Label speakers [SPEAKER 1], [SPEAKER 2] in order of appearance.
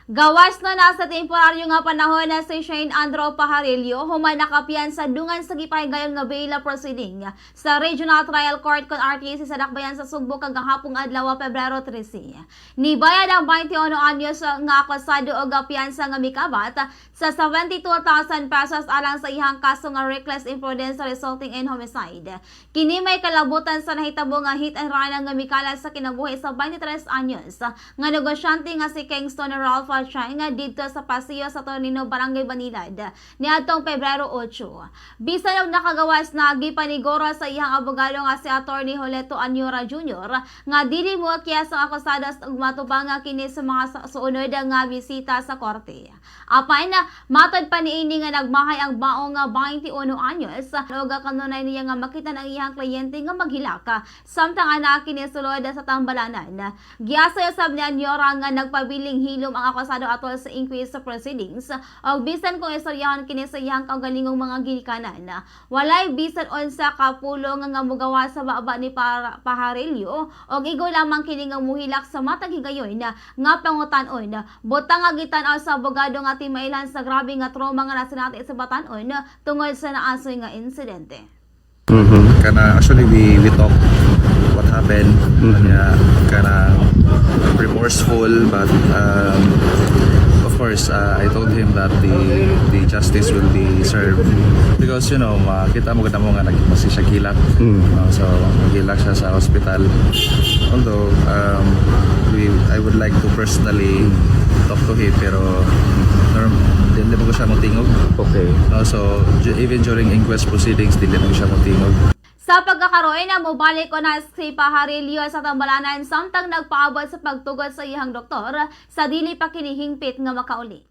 [SPEAKER 1] Gawasnon na sa temporaryong nga panahon na si Sean Andrew Pajarillo human nakapiyansa dungan sa gipahigayon nga bail proceeding sa Regional Trial Court kon RTC sa dakbayan sa Sugbo kag gahapong adlawa Pebrero 13. Nibayad ang 21 anyos nga akusado og piyansa nga mikabat sa 72,000 pesos alang sa iyang kaso nga reckless imprudence resulting in homicide. Kini may kalabutan sa nahitabo nga hit and run nga mikala sa kinabuhi sa 23 anyos nga negosyante nga si Kingston Ralph nga dito sa Pasillo sa Tornino, Barangay Banilad niadtong Pebrero 8. Bisan og nakagawas na gipaniguro sa iyang abogado nga si Attorney Joleto Anyora Jr. nga dili mo sa akusados ug matubang nga kini sa mga suunod nga bisita sa korte. Apan matod pa niini nga nagmahay ang baong nga 21 anyos ug kanunay niya nga makita ang iyang kliyente nga maghilak samtang ana kini sulod sa tambalanan. Giasa sab ni Anyora nga nagpabiling hilom ang akusado atol sa inquest proceedings og bisan kung istoryahan kini sa iyang kaugalingong mga ginikanan. Walay bisan unsa ka pulong nga mugawa sa baba ni Pajarillo og igo lamang kini nga muhilak sa matag higayon nga pangutan-on. Butang nga gitan-aw sa abogado nga timailhan sa grabe nga trauma nga nasinati sa batan-on tungod sa naasoy nga insidente.
[SPEAKER 2] Kana actually we talk what happened. Kana remorseful, but of course I told him that the justice will be served because makita mo nga nagmasi siya kilak. So nagilak siya sa hospital, although I would like to personally talk to him pero hindi mo ko siya matingog.
[SPEAKER 3] Okay.
[SPEAKER 2] So even during inquest proceedings hindi mo siya matingog.
[SPEAKER 1] Sa pagkakaroon na mobalik ko na si Pajarillo sa tambalanan samtang nagpaabot sa pagtugod sa iyang doktor sa dili pa kinihingpit nga makauli.